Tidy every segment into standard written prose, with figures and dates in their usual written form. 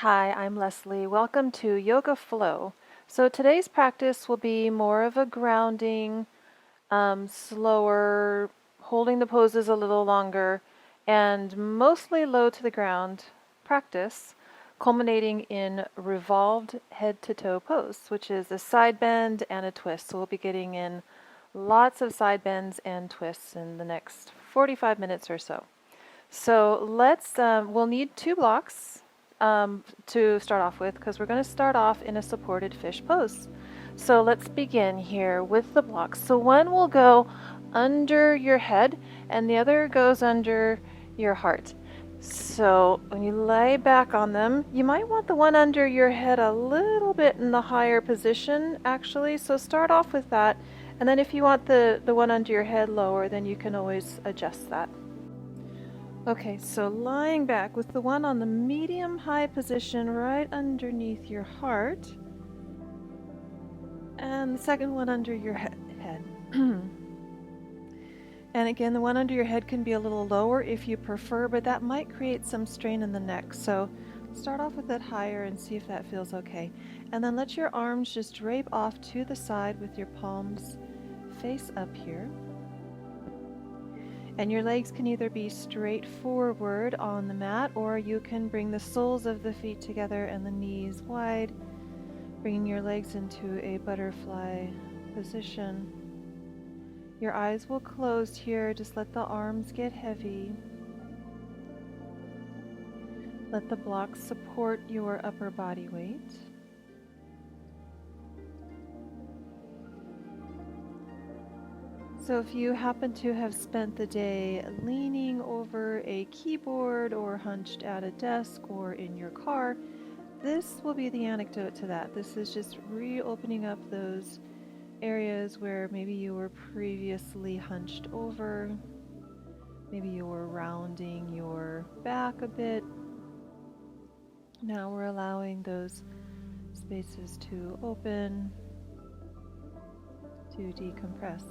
Hi, I'm Leslie. Welcome to Yoga Flow. So today's practice will be more of a grounding, slower, holding the poses a little longer, and mostly low to the ground practice, culminating in revolved head to toe pose, which is a side bend and a twist. So we'll be getting in lots of side bends and twists in the next 45 minutes or so. So we'll need two blocks to start off with because we're going to start off in a supported fish pose. So let's begin here with the blocks. So one will go under your head and the other goes under your heart. So when you lay back on them, you might want the one under your head a little bit in the higher position actually. So start off with that. And then if you want the one under your head lower, then you can always adjust that. Okay, so lying back with the one on the medium high position right underneath your heart, and the second one under your head. And again, the one under your head can be a little lower if you prefer, but that might create some strain in the neck. So start off with it higher and see if that feels okay. And then let your arms just drape off to the side with your palms face up here. And your legs can either be straight forward on the mat, or you can bring the soles of the feet together and the knees wide, bringing your legs into a butterfly position. Your eyes will close here. Just let the arms get heavy. Let the blocks support your upper body weight. So if you happen to have spent the day leaning over a keyboard or hunched at a desk or in your car, this will be the antidote to that. This is just reopening up those areas where maybe you were previously hunched over, maybe you were rounding your back a bit. Now we're allowing those spaces to open, to decompress.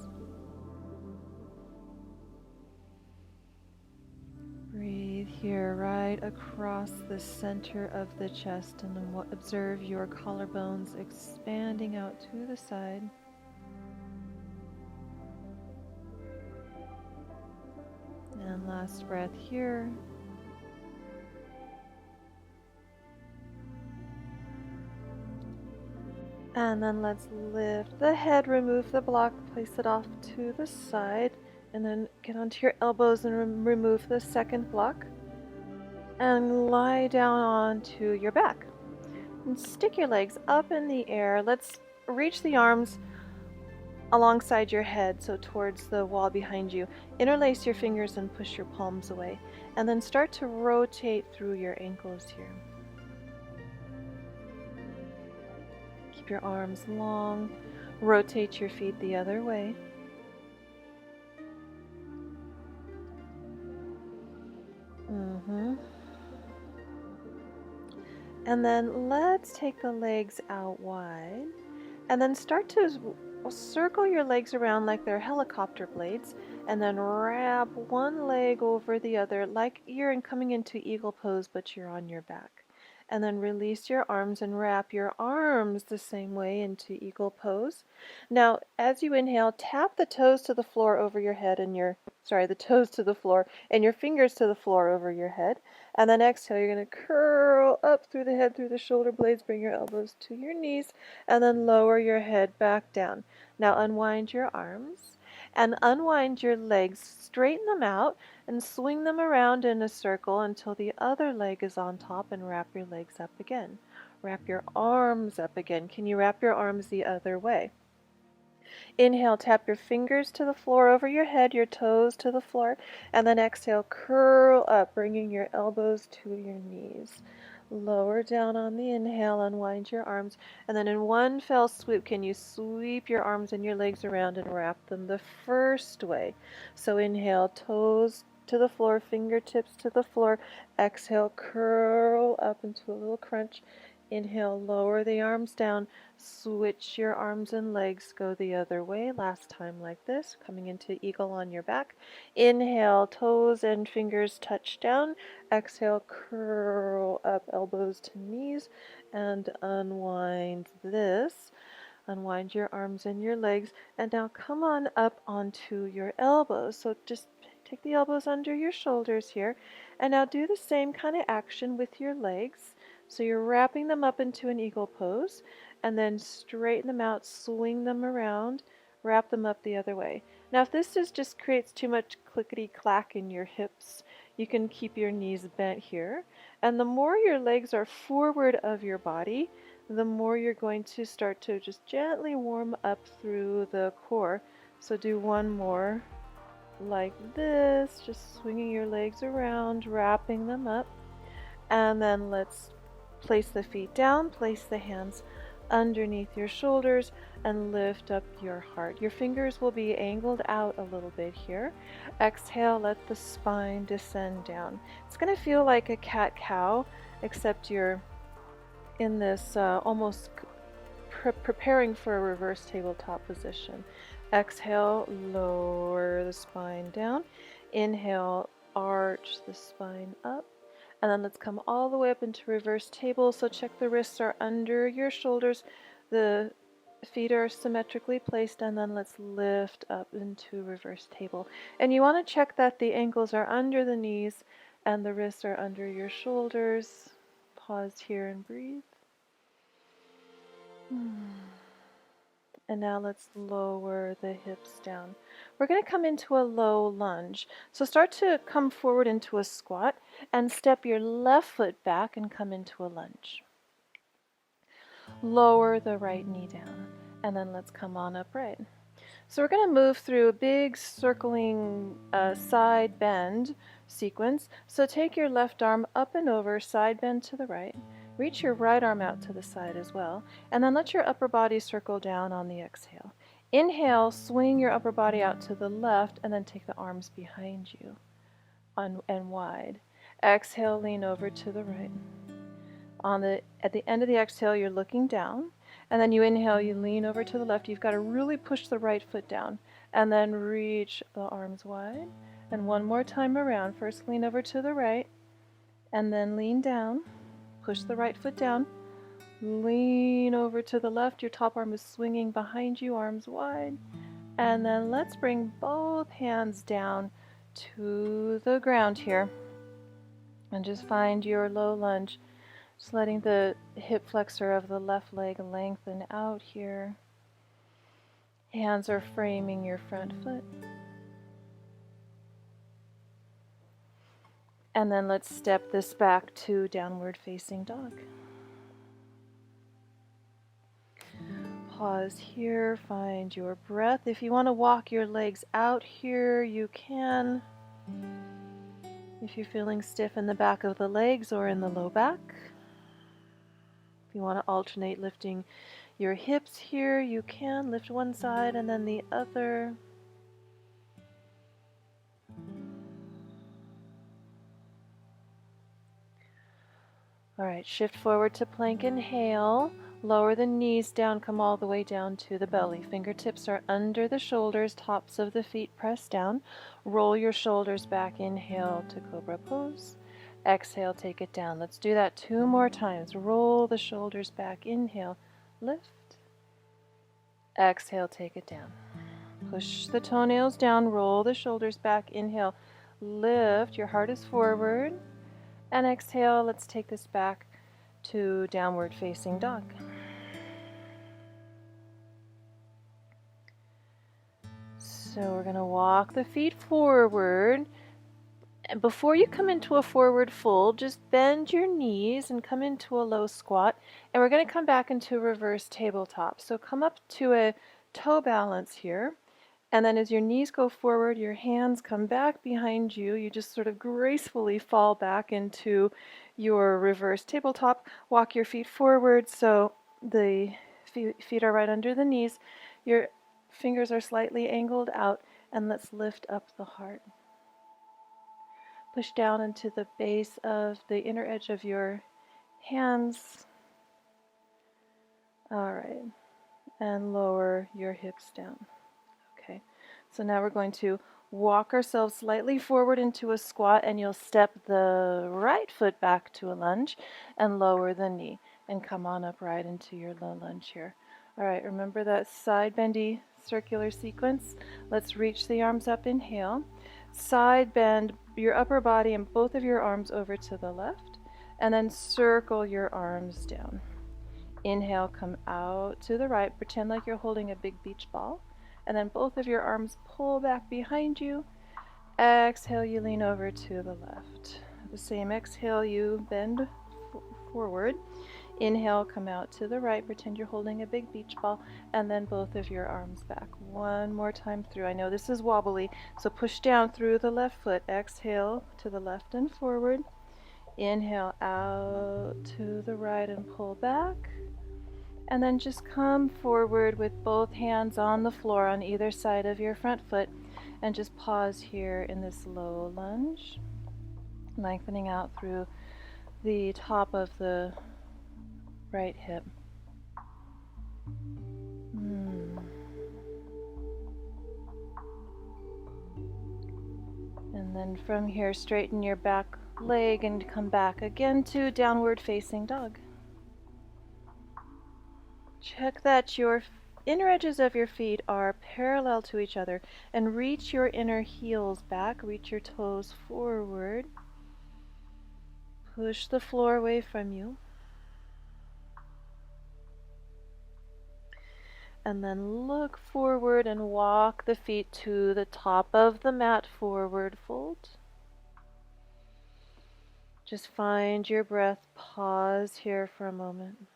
Breathe here right across the center of the chest, and then observe your collarbones expanding out to the side. And last breath here. And then let's lift the head, remove the block, place it off to the side, and then get onto your elbows and remove the second block. And lie down onto your back. And stick your legs up in the air. Let's reach the arms alongside your head, so towards the wall behind you. Interlace your fingers and push your palms away. And then start to rotate through your ankles here. Keep your arms long. Rotate your feet the other way. And then let's take the legs out wide. And then start to circle your legs around like they're helicopter blades. And then wrap one leg over the other like you're coming into eagle pose, but you're on your back. And then release your arms and wrap your arms the same way into eagle pose. Now, as you inhale, tap the toes to the floor over your head and the toes to the floor and your fingers to the floor over your head. And then exhale, you're going to curl up through the head, through the shoulder blades, bring your elbows to your knees, and then lower your head back down. Now unwind your arms and unwind your legs, straighten them out, and swing them around in a circle until the other leg is on top, and wrap your legs up again. Wrap your arms up again. Can you wrap your arms the other way? Inhale, tap your fingers to the floor over your head, your toes to the floor, and then exhale, curl up, bringing your elbows to your knees. Lower down on the inhale, unwind your arms, and then in one fell swoop, can you sweep your arms and your legs around and wrap them the first way? So inhale, toes to the floor, fingertips to the floor. Exhale, curl up into a little crunch. Inhale, lower the arms down, switch your arms and legs, go the other way. Last time like this, coming into eagle on your back. Inhale, toes and fingers touch down. Exhale, curl up, elbows to knees, and unwind this. Unwind your arms and your legs, and now come on up onto your elbows. So just take the elbows under your shoulders here, and now do the same kind of action with your legs. So you're wrapping them up into an eagle pose, and then straighten them out, swing them around, wrap them up the other way. Now if this just creates too much clickety-clack in your hips, you can keep your knees bent here. And the more your legs are forward of your body, the more you're going to start to just gently warm up through the core. So do one more like this, just swinging your legs around, wrapping them up. And then let's place the feet down, place the hands underneath your shoulders, and lift up your heart. Your fingers will be angled out a little bit here. Exhale, let the spine descend down. It's going to feel like a cat-cow, except you're in this almost preparing for a reverse tabletop position. Exhale, lower the spine down. Inhale, arch the spine up. And then let's come all the way up into reverse table. So check the wrists are under your shoulders. The feet are symmetrically placed, and then let's lift up into reverse table. And you want to check that the ankles are under the knees and the wrists are under your shoulders. Pause here and breathe. And now let's lower the hips down. We're going to come into a low lunge. So start to come forward into a squat and step your left foot back and come into a lunge. Lower the right knee down, and then let's come on upright. So we're going to move through a big circling side bend sequence. So take your left arm up and over, side bend to the right. Reach your right arm out to the side as well, and then let your upper body circle down on the exhale. Inhale, swing your upper body out to the left, and then take the arms behind you and wide. Exhale, lean over to the right. At the end of the exhale, you're looking down, and then you inhale, you lean over to the left. You've got to really push the right foot down, and then reach the arms wide. And one more time around. First, lean over to the right, and then lean down. Push the right foot down. Lean over to the left. Your top arm is swinging behind you, arms wide. And then let's bring both hands down to the ground here. And just find your low lunge. Just letting the hip flexor of the left leg lengthen out here. Hands are framing your front foot. And then let's step this back to downward facing dog. Pause here, find your breath. If you want to walk your legs out here, you can. If you're feeling stiff in the back of the legs or in the low back. If you want to alternate lifting your hips here, you can. Lift one side and then the other. All right, shift forward to plank, inhale. Lower the knees down, come all the way down to the belly. Fingertips are under the shoulders, tops of the feet press down. Roll your shoulders back, inhale to cobra pose. Exhale, take it down. Let's do that 2 more times. Roll the shoulders back, inhale, lift. Exhale, take it down. Push the toenails down, roll the shoulders back, inhale, lift. Your heart is forward. And exhale, let's take this back to downward facing dog. So we're going to walk the feet forward. And before you come into a forward fold, just bend your knees and come into a low squat. And we're going to come back into reverse tabletop. So come up to a toe balance here. And then as your knees go forward, your hands come back behind you. You just sort of gracefully fall back into your reverse tabletop. Walk your feet forward so the feet are right under the knees. Your fingers are slightly angled out, and let's lift up the heart. Push down into the base of the inner edge of your hands. All right, and lower your hips down. Okay, so now we're going to walk ourselves slightly forward into a squat, and you'll step the right foot back to a lunge and lower the knee and come on up right into your low lunge here. All right, remember that side bendy circular sequence? Let's reach the arms up, inhale. Side bend your upper body and both of your arms over to the left, and then circle your arms down. Inhale, come out to the right, pretend like you're holding a big beach ball, and then both of your arms pull back behind you. Exhale, you lean over to the left. The same exhale, you bend forward. Inhale, come out to the right, pretend you're holding a big beach ball, and then both of your arms back. One more time through. I know this is wobbly, so push down through the left foot. Exhale to the left and forward. Inhale out to the right and pull back. And then just come forward with both hands on the floor on either side of your front foot, and just pause here in this low lunge, lengthening out through the top of the right hip. And then from here, straighten your back leg and come back again to downward facing dog. Check that your inner edges of your feet are parallel to each other, and reach your inner heels back, reach your toes forward. Push the floor away from you. And then look forward and walk the feet to the top of the mat, forward fold. Just find your breath, pause here for a moment.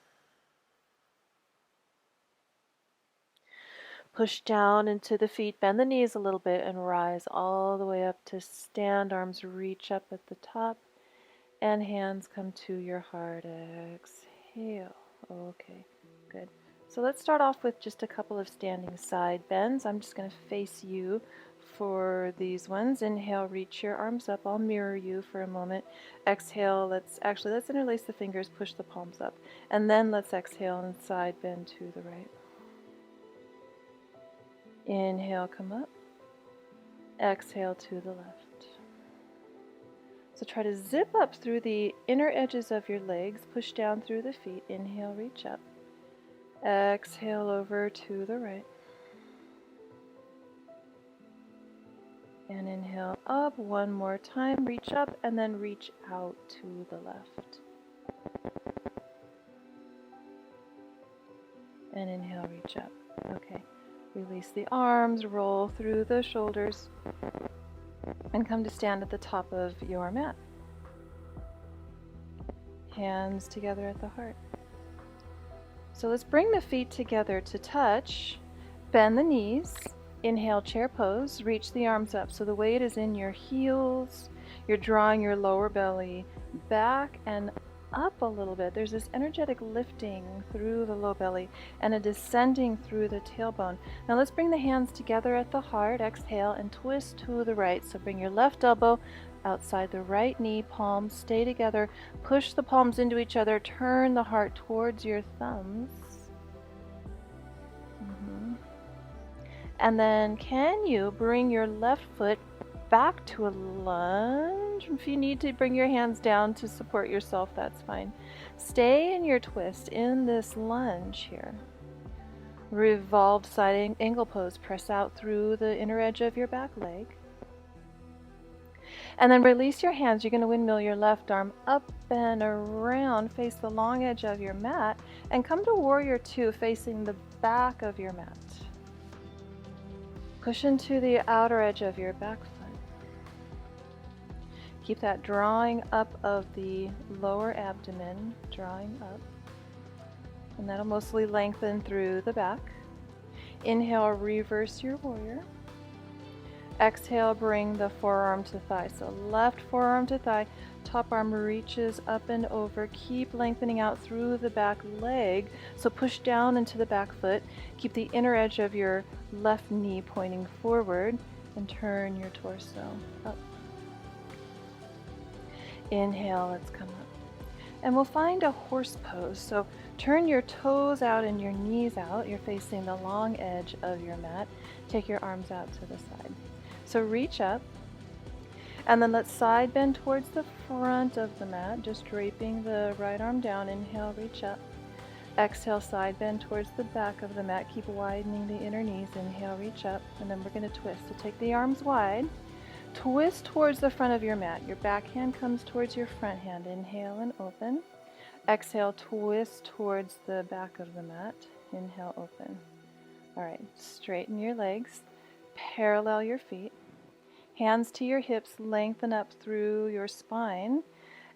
Push down into the feet, bend the knees a little bit, and rise all the way up to stand. Arms reach up at the top, and hands come to your heart. Exhale. Okay, good. So let's start off with just a couple of standing side bends. I'm just going to face you for these ones. Inhale, reach your arms up. I'll mirror you for a moment. Exhale, let's interlace the fingers, push the palms up. And then let's exhale and side bend to the right. Inhale, come up. Exhale to the left. So try to zip up through the inner edges of your legs, push down through the feet. Inhale, reach up. Exhale over to the right. And inhale up one more time, reach up, and then reach out to the left. And inhale, reach up. Okay. Release the arms, roll through the shoulders, and come to stand at the top of your mat. Hands together at the heart. So let's bring the feet together to touch. Bend the knees. Inhale, chair pose. Reach the arms up. So the weight is in your heels. You're drawing your lower belly back and up a little bit. There's this energetic lifting through the low belly and a descending through the tailbone. Now let's bring the hands together at the heart. Exhale and twist to the right. So bring your left elbow outside the right knee, palms stay together. Push the palms into each other. Turn the heart towards your thumbs. And then can you bring your left foot back to a lunge? If you need to bring your hands down to support yourself, that's fine. Stay in your twist in this lunge here. Revolved side angle pose. Press out through the inner edge of your back leg. And then release your hands. You're going to windmill your left arm up and around. Face the long edge of your mat and come to warrior two, facing the back of your mat. Push into the outer edge of your back foot. Keep that drawing up of the lower abdomen, drawing up. And that'll mostly lengthen through the back. Inhale, reverse your warrior. Exhale, bring the forearm to thigh. So left forearm to thigh, top arm reaches up and over. Keep lengthening out through the back leg. So push down into the back foot. Keep the inner edge of your left knee pointing forward and turn your torso up. Inhale, let's come up. And we'll find a horse pose. So turn your toes out and your knees out. You're facing the long edge of your mat. Take your arms out to the side. So reach up, and then let's side bend towards the front of the mat, just draping the right arm down. Inhale, reach up. Exhale, side bend towards the back of the mat. Keep widening the inner knees. Inhale, reach up, and then we're going to twist. So take the arms wide. Twist towards the front of your mat. Your back hand comes towards your front hand. Inhale and open. Exhale, twist towards the back of the mat. Inhale, open. All right, straighten your legs. Parallel your feet. Hands to your hips, lengthen up through your spine.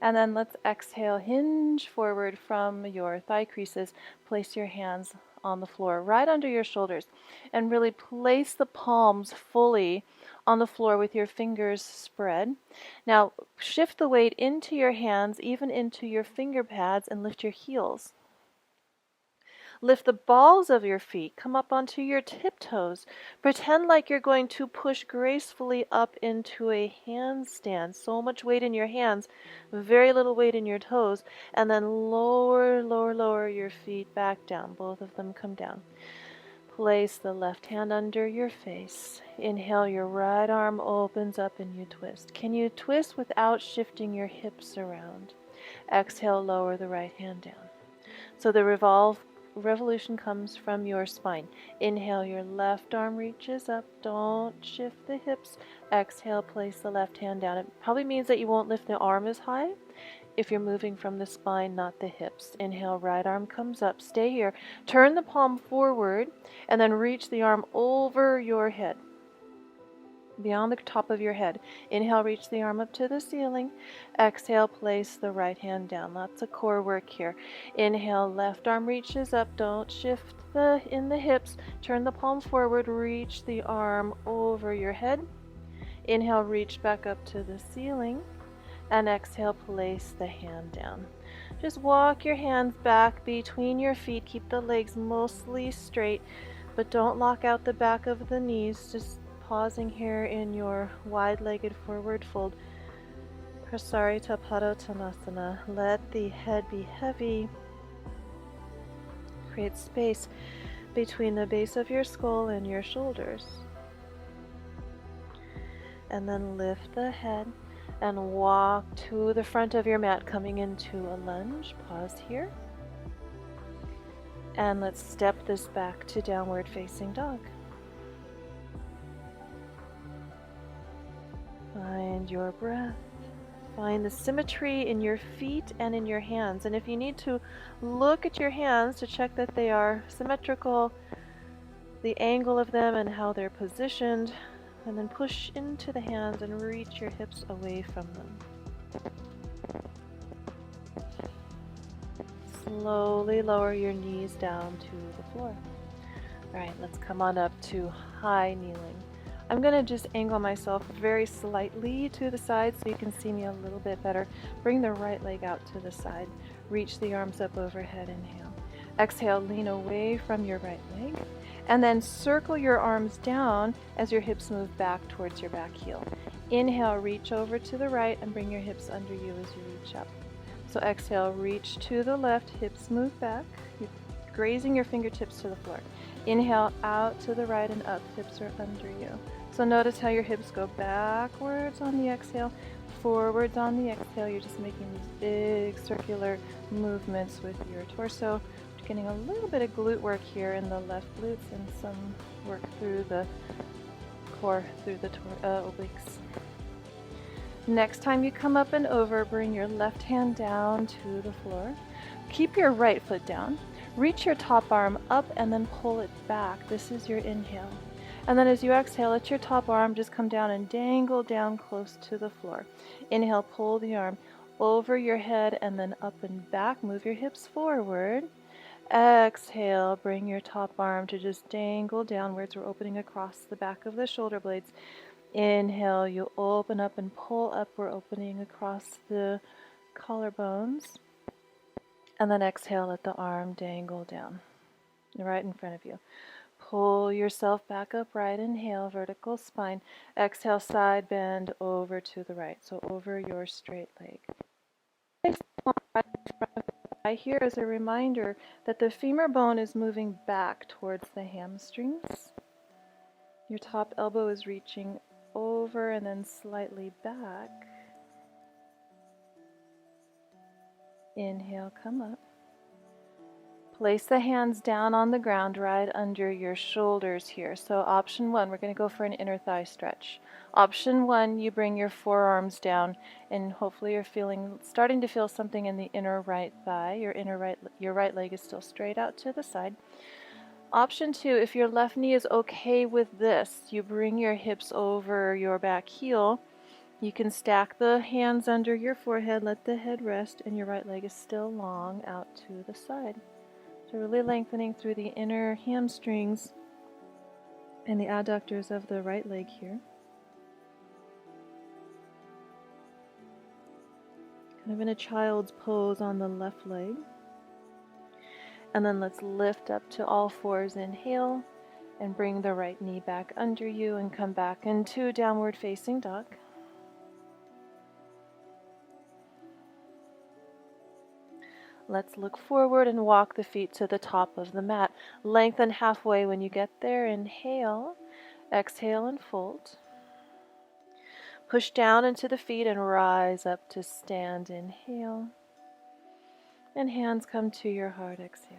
And then let's exhale, hinge forward from your thigh creases. Place your hands on the floor, right under your shoulders, and really place the palms fully on the floor with your fingers spread. Now shift the weight into your hands, even into your finger pads, and lift your heels. Lift the balls of your feet, come up onto your tiptoes. Pretend like you're going to push gracefully up into a handstand. So much weight in your hands, very little weight in your toes. And then lower your feet back down. Both of them come down. Place the left hand under your face. Inhale, your right arm opens up and you twist. Can you twist without shifting your hips around? Exhale, lower the right hand down. So the revolution comes from your spine. Inhale, your left arm reaches up. Don't shift the hips. Exhale, place the left hand down. It probably means that you won't lift the arm as high if you're moving from the spine, not the hips. Inhale, right arm comes up. Stay here. Turn the palm forward and then reach the arm over your head, beyond the top of your head. Inhale, reach the arm up to the ceiling. Exhale, place the right hand down. Lots of core work here. Inhale, left arm reaches up. Don't shift in the hips. Turn the palm forward. Reach the arm over your head. Inhale, reach back up to the ceiling. And exhale, place the hand down. Just walk your hands back between your feet. Keep the legs mostly straight, but don't lock out the back of the knees. Just pausing here in your wide-legged forward fold. Prasarita Padottanasana. Let the head be heavy. Create space between the base of your skull and your shoulders. And then lift the head and walk to the front of your mat, coming into a lunge. Pause here. And let's step this back to downward facing dog. Find your breath. Find the symmetry in your feet and in your hands. And if you need to, look at your hands to check that they are symmetrical, the angle of them and how they're positioned. And then push into the hands and reach your hips away from them. Slowly lower your knees down to the floor. All right, let's come on up to high kneeling. I'm going to just angle myself very slightly to the side so you can see me a little bit better. Bring the right leg out to the side. Reach the arms up overhead. Inhale. Exhale, lean away from your right leg. And then circle your arms down as your hips move back towards your back heel. Inhale, reach over to the right and bring your hips under you as you reach up. So exhale, reach to the left, hips move back. You're grazing your fingertips to the floor. Inhale, out to the right and up, hips are under you. So notice how your hips go backwards on the exhale, forwards on the exhale. You're just making these big circular movements with your torso. Getting a little bit of glute work here in the left glutes and some work through the core, through the obliques. Next time you come up and over, bring your left hand down to the floor. Keep your right foot down. Reach your top arm up and then pull it back. This is your inhale. And then as you exhale, let your top arm just come down and dangle down close to the floor. Inhale, pull the arm over your head and then up and back. Move your hips forward. Exhale, bring your top arm to just dangle downwards. We're opening across the back of the shoulder blades. Inhale, you open up and pull up. We're opening across the collarbones. And then exhale, let the arm dangle down right in front of you. Pull yourself back upright. Inhale, vertical spine. Exhale, side bend over to the right. So over your straight leg. here is a reminder that the femur bone is moving back towards the hamstrings. Your top elbow is reaching over and then slightly back. Inhale, come up. Place the hands down on the ground right under your shoulders here. So option 1, we're going to go for an inner thigh stretch. Option 1, you bring your forearms down and hopefully you're starting to feel something in the inner right thigh. Your right leg is still straight out to the side. Option 2, if your left knee is okay with this, you bring your hips over your back heel. You can stack the hands under your forehead, let the head rest, and your right leg is still long out to the side. So really lengthening through the inner hamstrings and the adductors of the right leg here. Kind of in a child's pose on the left leg. And then let's lift up to all fours, inhale, and bring the right knee back under you and come back into downward facing dog. Let's look forward and walk the feet to the top of the mat. Lengthen halfway when you get there. Inhale, exhale and fold. Push down into the feet and rise up to stand. Inhale. And hands come to your heart. Exhale.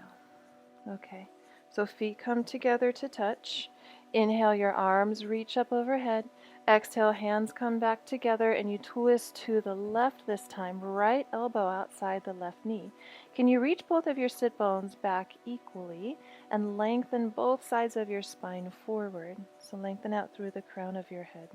Okay, so feet come together to touch. Inhale, your arms reach up overhead. Exhale, hands come back together and you twist to the left this time. Right elbow outside the left knee. Can you reach both of your sit bones back equally and lengthen both sides of your spine forward? So lengthen out through the crown of your head.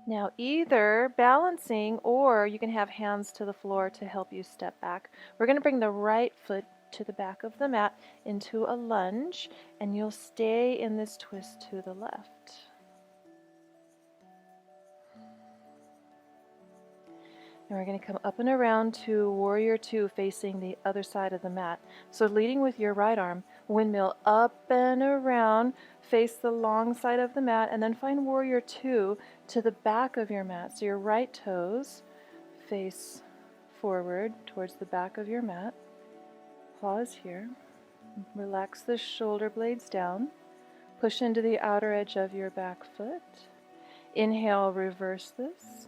Now either balancing or you can have hands to the floor to help you step back. We're going to bring the right foot to the back of the mat into a lunge, and you'll stay in this twist to the left. And we're going to come up and around to Warrior 2 facing the other side of the mat. So leading with your right arm, windmill up and around, face the long side of the mat, and then find Warrior 2 to the back of your mat. So your right toes face forward towards the back of your mat. Pause here. Relax the shoulder blades down. Push into the outer edge of your back foot. Inhale, reverse this.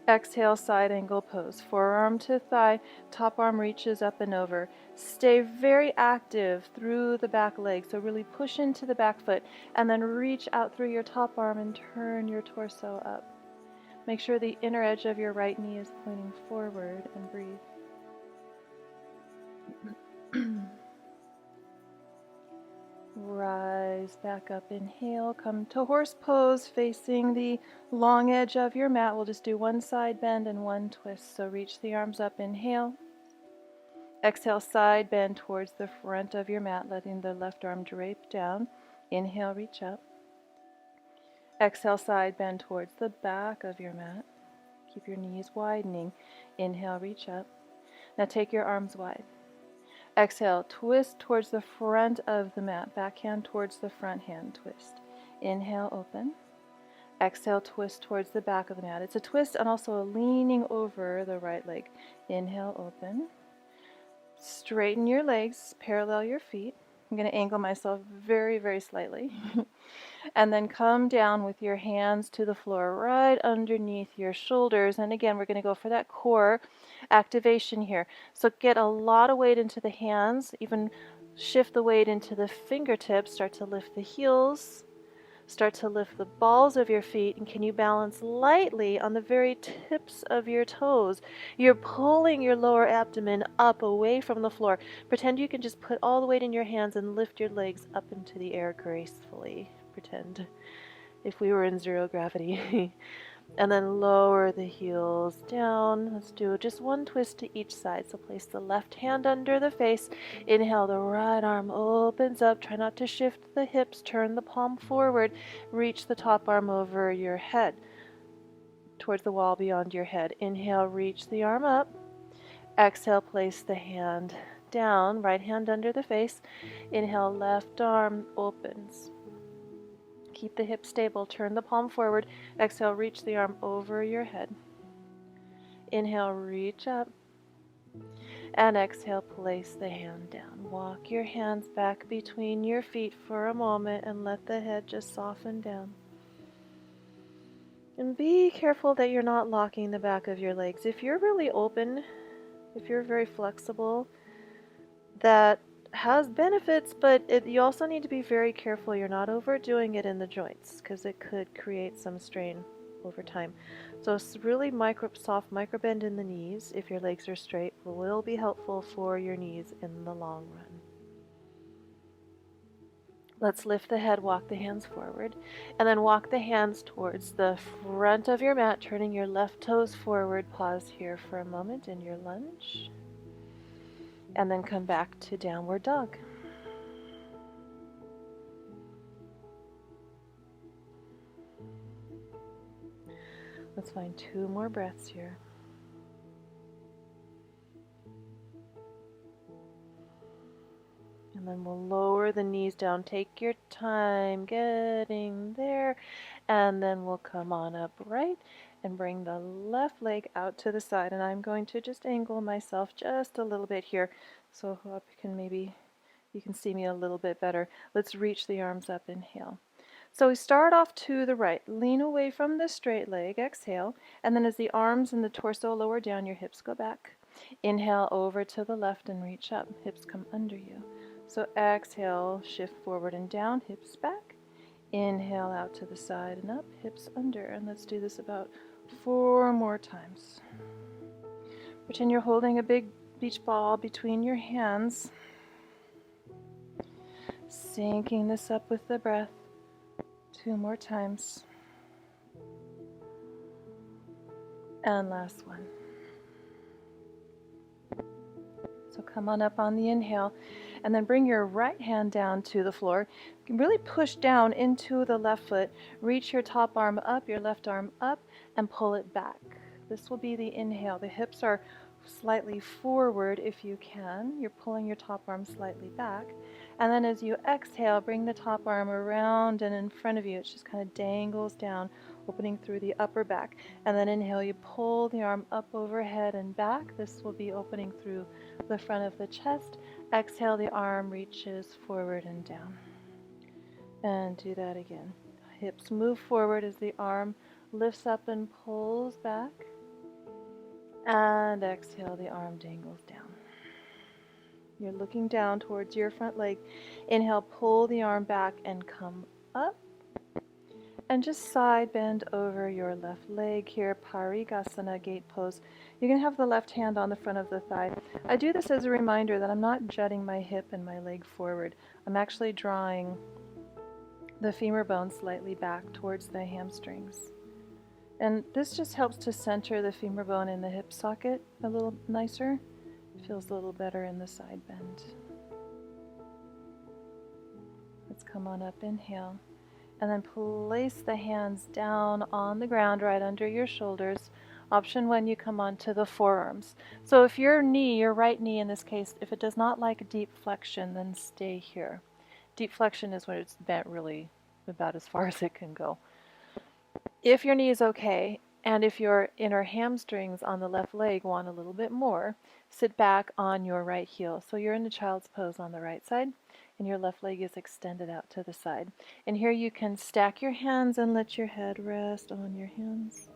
Exhale, side angle pose. Forearm to thigh, top arm reaches up and over. Stay very active through the back leg. So really push into the back foot and then reach out through your top arm and turn your torso up. Make sure the inner edge of your right knee is pointing forward and breathe. Rise back up, inhale, come to horse pose facing the long edge of your mat. We'll just do one side bend and one twist. So reach the arms up, inhale. Exhale, side bend towards the front of your mat, letting the left arm drape down. Inhale, reach up. Exhale, side bend towards the back of your mat. Keep your knees widening. Inhale, reach up. Now take your arms wide. Exhale, twist towards the front of the mat. Back hand towards the front hand, twist. Inhale, open. Exhale, twist towards the back of the mat. It's a twist and also a leaning over the right leg. Inhale, open. Straighten your legs, parallel your feet. I'm going to angle myself very, very slightly. And then come down with your hands to the floor right underneath your shoulders. And again, we're going to go for that core activation here. So get a lot of weight into the hands, even shift the weight into the fingertips, start to lift the heels, start to lift the balls of your feet, and can you balance lightly on the very tips of your toes? You're pulling your lower abdomen up away from the floor. Pretend you can just put all the weight in your hands and lift your legs up into the air gracefully. Pretend if we were in zero gravity. And then lower the heels down. Let's do just one twist to each side. So place the left hand under the face. Inhale, the right arm opens up. Try not to shift the hips. Turn the palm forward. Reach the top arm over your head, towards the wall beyond your head. Inhale, reach the arm up. Exhale, place the hand down. Right hand under the face. Inhale, left arm opens. Keep the hip stable. Turn the palm forward. Exhale, reach the arm over your head. Inhale, reach up. And exhale, place the hand down. Walk your hands back between your feet for a moment and let the head just soften down. And be careful that you're not locking the back of your legs. If you're really open, if you're very flexible, that has benefits, but you also need to be very careful you're not overdoing it in the joints because it could create some strain over time. So it's really soft micro bend in the knees if your legs are straight will be helpful for your knees in the long run. Let's lift the head, walk the hands forward, and then walk the hands towards the front of your mat, turning your left toes forward. Pause here for a moment in your lunge, and then come back to downward dog. Let's find 2 more breaths here. And then we'll lower the knees down. Take your time getting there. And then we'll come on upright and bring the left leg out to the side. And I'm going to just angle myself just a little bit here so you can see me a little bit better. Let's reach the arms up. Inhale. So we start off to the right. Lean away from the straight leg. Exhale. And then as the arms and the torso lower down, your hips go back. Inhale over to the left and reach up. Hips come under you. So exhale, shift forward and down, hips back. Inhale out to the side and up, hips under. And let's do this about 4 more times. Pretend you're holding a big beach ball between your hands. Syncing this up with the breath. 2 more times. And last one. So come on up on the inhale, and then bring your right hand down to the floor. You can really push down into the left foot. Reach your top arm up, your left arm up, and pull it back. This will be the inhale. The hips are slightly forward if you can. You're pulling your top arm slightly back. And then as you exhale, bring the top arm around and in front of you. It just kind of dangles down, opening through the upper back. And then inhale, you pull the arm up overhead and back. This will be opening through the front of the chest. Exhale, the arm reaches forward and down. And do that again. Hips move forward as the arm lifts up and pulls back. And exhale, the arm dangles down. You're looking down towards your front leg. Inhale, pull the arm back and come up. And just side bend over your left leg here, Parigasana, gate pose. You can have the left hand on the front of the thigh. I do this as a reminder that I'm not jutting my hip and my leg forward. I'm actually drawing the femur bone slightly back towards the hamstrings. And this just helps to center the femur bone in the hip socket a little nicer. It feels a little better in the side bend. Let's come on up, inhale. And then place the hands down on the ground right under your shoulders. Option 1, you come onto the forearms. So if your right knee in this case, if it does not like a deep flexion, then stay here. Deep flexion is when it's bent really about as far as it can go. If your knee is okay, and if your inner hamstrings on the left leg want a little bit more, sit back on your right heel. So you're in the child's pose on the right side, and your left leg is extended out to the side. And here you can stack your hands and let your head rest on your hands.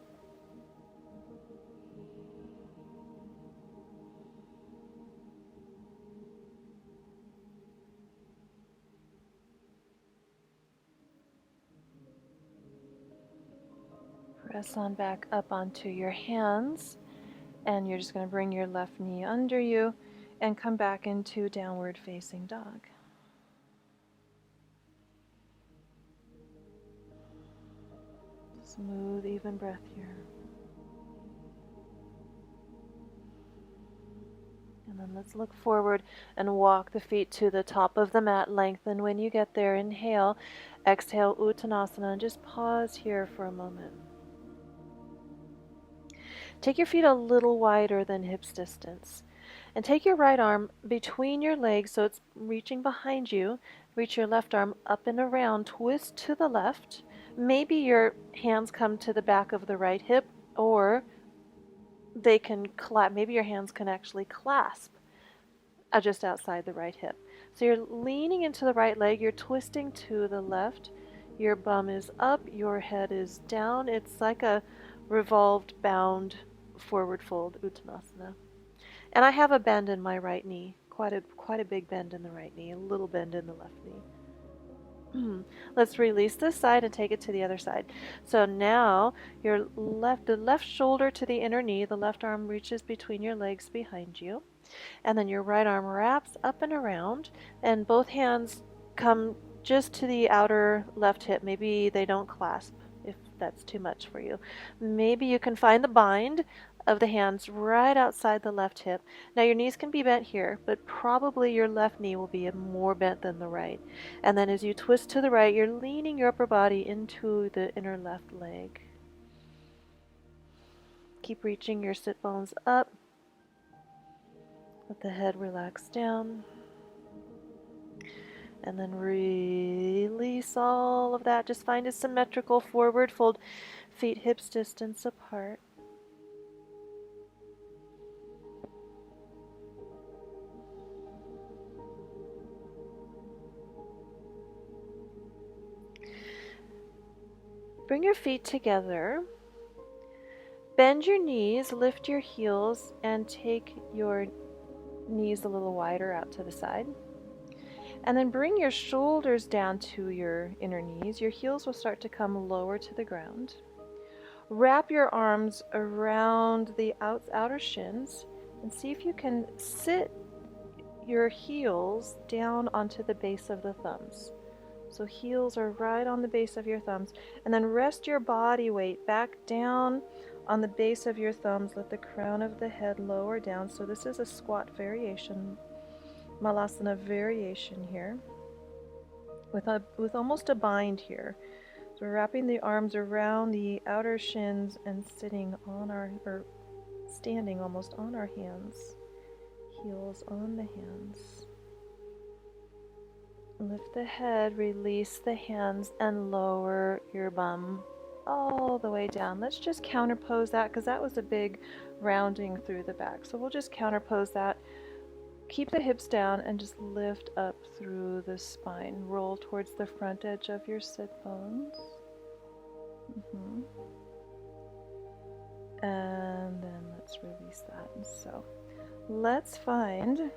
Press on back up onto your hands, and you're just going to bring your left knee under you and come back into downward facing dog. Smooth, even breath here. And then let's look forward and walk the feet to the top of the mat. Lengthen when you get there. Inhale, exhale, Uttanasana, and just pause here for a moment. Take your feet a little wider than hips distance. And take your right arm between your legs so it's reaching behind you. Reach your left arm up and around, twist to the left. Maybe your hands come to the back of the right hip, or they can maybe your hands can actually clasp just outside the right hip. So you're leaning into the right leg, you're twisting to the left. Your bum is up, your head is down. It's like a revolved, bound, forward fold Uttanasana. And I have a bend in my right knee, quite a big bend in the right knee, a little bend in the left knee. Let's release this side and take it to the other side. So now the left shoulder to the inner knee, the left arm reaches between your legs behind you, and then your right arm wraps up and around, and both hands come just to the outer left hip. Maybe they don't clasp if that's too much for you. Maybe you can find the bind of the hands right outside the left hip. Now your knees can be bent here, but probably your left knee will be more bent than the right. And then as you twist to the right, you're leaning your upper body into the inner left leg. Keep reaching your sit bones up. Let the head relax down. And then release all of that. Just find a symmetrical forward fold, feet hips distance apart. Bring your feet together. Bend your knees, lift your heels, and take your knees a little wider out to the side. And then bring your shoulders down to your inner knees. Your heels will start to come lower to the ground. Wrap your arms around the outer shins and see if you can sit your heels down onto the base of the thumbs. So heels are right on the base of your thumbs. And then rest your body weight back down on the base of your thumbs. Let the crown of the head lower down. So this is a squat variation, Malasana variation here, with almost a bind here. So we're wrapping the arms around the outer shins and standing almost on our hands, heels on the hands. Lift the head, release the hands, and lower your bum all the way down. Let's just counterpose that because that was a big rounding through the back. So we'll just counterpose that. Keep the hips down and just lift up through the spine. Roll towards the front edge of your sit bones. And then let's release that. So let's find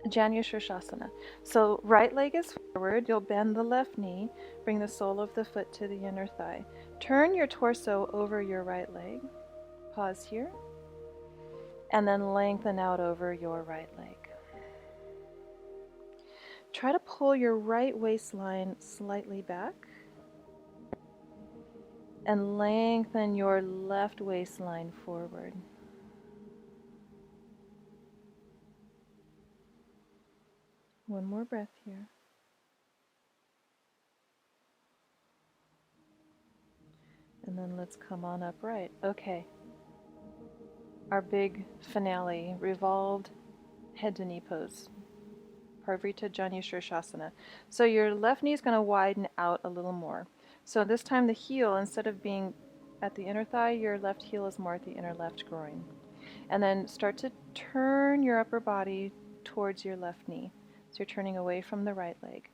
Janu Shirshasana. So right leg is forward. You'll bend the left knee. Bring the sole of the foot to the inner thigh. Turn your torso over your right leg. Pause here. And then lengthen out over your right leg. Try to pull your right waistline slightly back. And lengthen your left waistline forward. One more breath here. And then let's come on upright. Okay. Our big finale, revolved head to knee pose. Parvrita Janu Shirshasana. So your left knee is going to widen out a little more. So this time the heel, instead of being at the inner thigh, your left heel is more at the inner left groin. And then start to turn your upper body towards your left knee. So you're turning away from the right leg.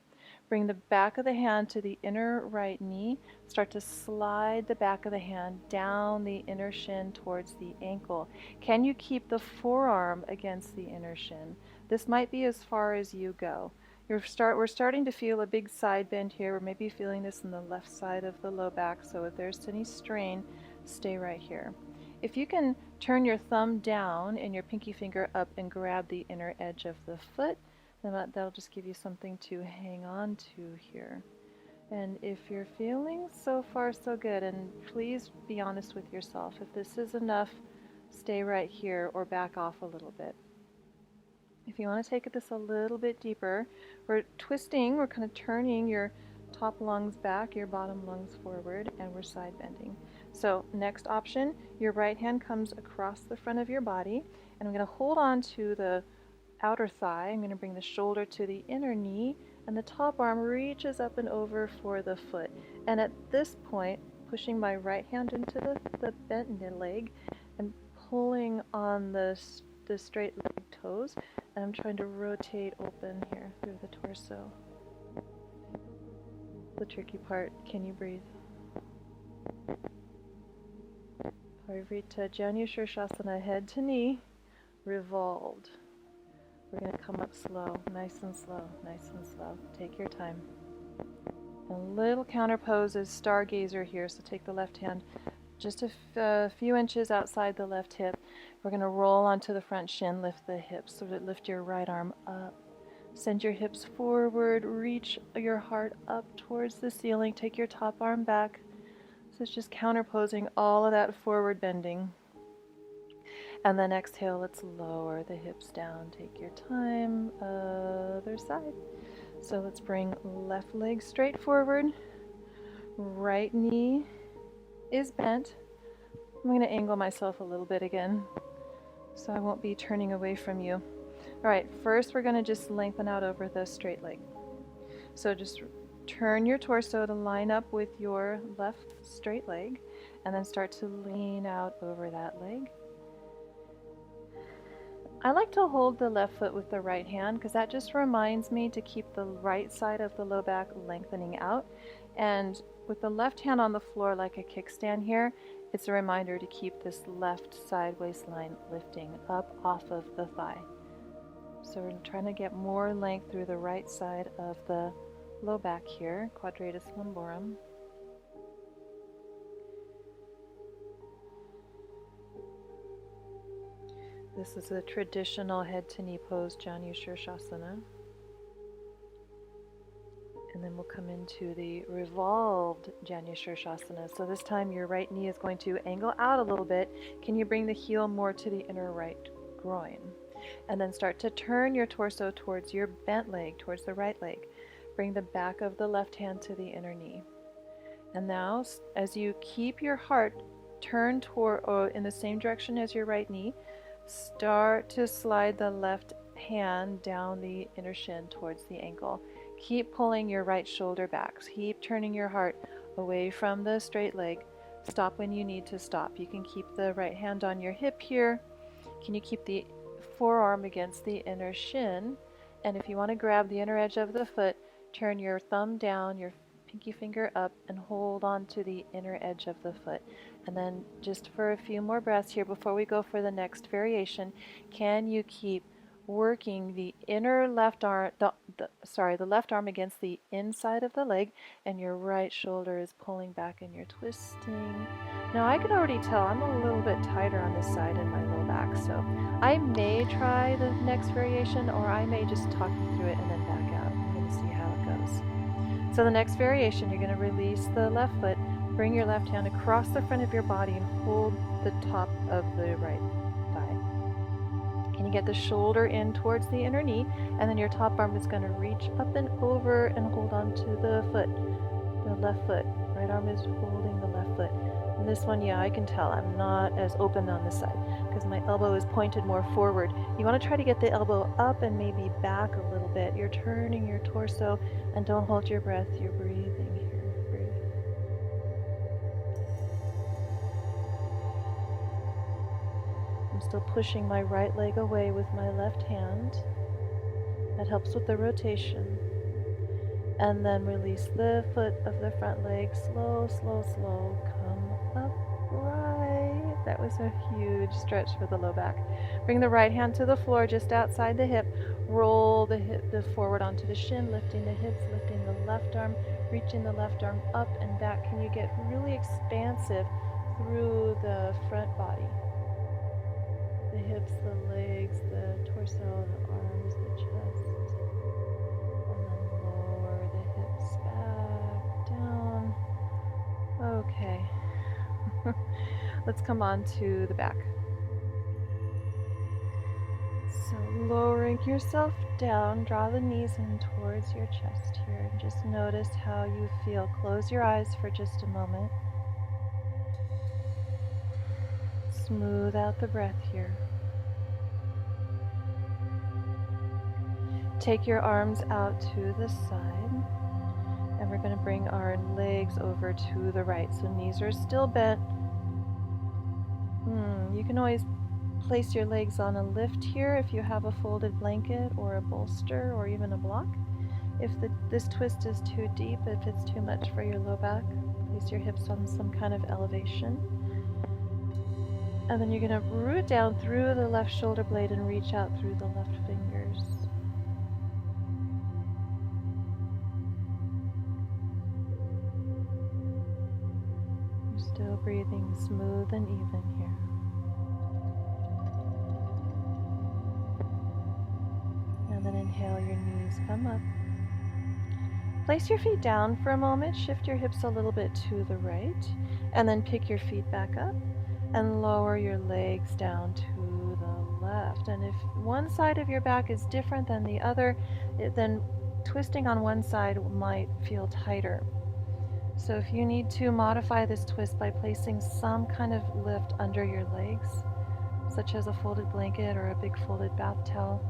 Bring the back of the hand to the inner right knee. Start to slide the back of the hand down the inner shin towards the ankle. Can you keep the forearm against the inner shin? This might be as far as you go. We're starting to feel a big side bend here. We're maybe feeling this in the left side of the low back. So if there's any strain, stay right here. If you can turn your thumb down and your pinky finger up and grab the inner edge of the foot, then that'll just give you something to hang on to here. And if you're feeling so far so good, and please be honest with yourself, if this is enough, stay right here or back off a little bit. If you want to take this a little bit deeper, we're twisting, we're kind of turning your top lungs back, your bottom lungs forward, and we're side bending. So next option, your right hand comes across the front of your body, And I'm going to hold on to the outer thigh. I'm going to bring the shoulder to the inner knee, and the top arm reaches up and over for the foot. And at this point, pushing my right hand into the bent leg and pulling on the straight leg toes, and I'm trying to rotate open here through the torso. The tricky part, can you breathe? Parivrita Janu Shirshasana, head to knee, revolved. We're going to come up slow, nice and slow, nice and slow. Take your time. A little counter pose is stargazer here, so take the left hand just a few inches outside the left hip. We're going to roll onto the front shin, lift the hips, so that lift your right arm up. Send your hips forward, reach your heart up towards the ceiling, take your top arm back. So it's just counterposing all of that forward bending. And then exhale, let's lower the hips down. Take your time, other side. So let's bring left leg straight forward. Right knee is bent. I'm going to angle myself a little bit again, so I won't be turning away from you. All right, first we're going to just lengthen out over the straight leg. So just turn your torso to line up with your left straight leg, and then start to lean out over that leg. I like to hold the left foot with the right hand because that just reminds me to keep the right side of the low back lengthening out. And with the left hand on the floor like a kickstand here, it's a reminder to keep this left side waistline lifting up off of the thigh. So we're trying to get more length through the right side of the low back here, quadratus lumborum. This is a traditional head to knee pose, Janu Shirshasana. And then we'll come into the revolved Janu Shirshasana. So this time your right knee is going to angle out a little bit. Can you bring the heel more to the inner right groin? And then start to turn your torso towards your bent leg, towards the right leg. Bring the back of the left hand to the inner knee. And now, as you keep your heart turned toward, or in the same direction as your right knee, start to slide the left hand down the inner shin towards the ankle. Keep pulling your right shoulder back. Keep turning your heart away from the straight leg. Stop when you need to stop. You can keep the right hand on your hip here. Can you keep the forearm against the inner shin? And if you want to grab the inner edge of the foot, turn your thumb down, your pinky finger up, and hold on to the inner edge of the foot. And then just for a few more breaths here before we go for the next variation, can you keep working the inner left arm, the left arm against the inside of the leg, and your right shoulder is pulling back and you're twisting. Now I can already tell I'm a little bit tighter on this side in my low back, so I may try the next variation, or I may just talk you through it and then back out. I'm going to see how it goes. So the next variation, you're going to release the left foot, bring your left hand across the front of your body and hold the top of the right thigh. Can you get the shoulder in towards the inner knee, and then your top arm is going to reach up and over and hold on to the foot, the left foot. Right arm is holding the left foot. And this one, yeah, I can tell I'm not as open on this side because my elbow is pointed more forward. You want to try to get the elbow up and maybe back a little bit. You're turning your torso, and don't hold your breath. You're breathing here. Breathe. I'm still pushing my right leg away with my left hand. That helps with the rotation. And then release the foot of the front leg. Slow, slow, slow. Come up right. That was a huge stretch for the low back. Bring the right hand to the floor just outside the hip. Roll the hip forward onto the shin, lifting the hips, lifting the left arm, reaching the left arm up and back. Can you get really expansive through the front body? The hips, the legs, the torso, the arms, the chest. Back down. Okay. Let's come on to the back. So lowering yourself down, draw the knees in towards your chest here, and just notice how you feel. Close your eyes for just a moment. Smooth out the breath here. Take your arms out to the side, and we're going to bring our legs over to the right. So knees are still bent. You can always place your legs on a lift here if you have a folded blanket or a bolster or even a block. If this twist is too deep, if it's too much for your low back, place your hips on some kind of elevation. And then you're going to root down through the left shoulder blade and reach out through the left fingers. You're still breathing smooth and even here. And then inhale, your knees come up. Place your feet down for a moment, shift your hips a little bit to the right, and then pick your feet back up and lower your legs down to the left. And if one side of your back is different than the other, then twisting on one side might feel tighter. So if you need to modify this twist by placing some kind of lift under your legs, such as a folded blanket or a big folded bath towel,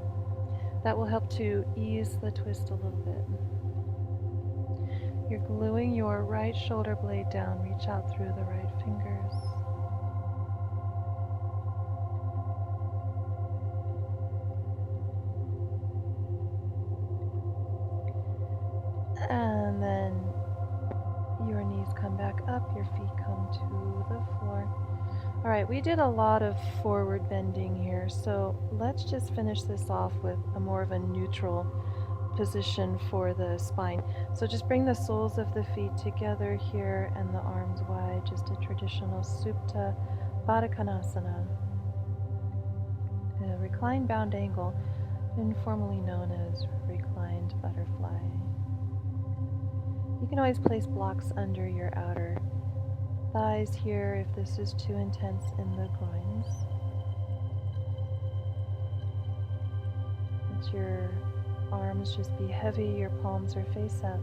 that will help to ease the twist a little bit. You're gluing your right shoulder blade down. Reach out through the right fingers. And then your knees come back up, your feet come to the floor. All right, we did a lot of forward bending here, so let's just finish this off with a more of a neutral position for the spine. So just bring the soles of the feet together here and the arms wide, just a traditional Supta Baddha Konasana, a reclined bound angle, informally known as reclined butterfly. You can always place blocks under your outer thighs here if this is too intense in the groins. Let your arms just be heavy, your palms are face up.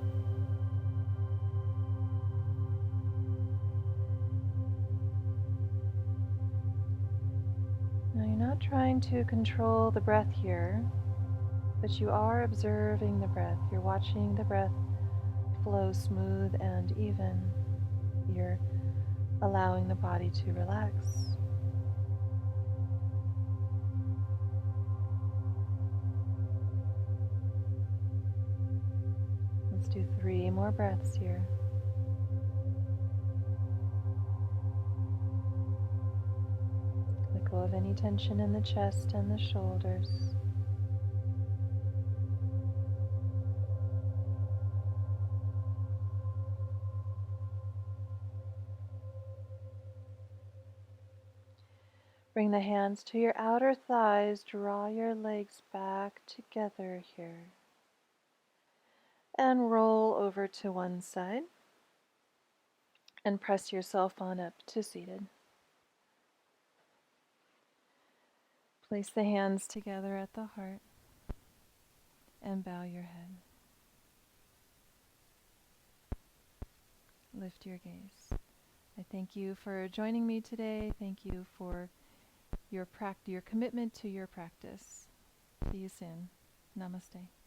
Now you're not trying to control the breath here, but you are observing the breath. You're watching the breath flow smooth and even. You're allowing the body to relax. Let's do 3 more breaths here. Let go of any tension in the chest and the shoulders. Bring the hands to your outer thighs, draw your legs back together here, and roll over to one side, and press yourself on up to seated. Place the hands together at the heart, and bow your head. Lift your gaze. I thank you for joining me today. Thank you for your commitment to your practice. See you soon. Namaste.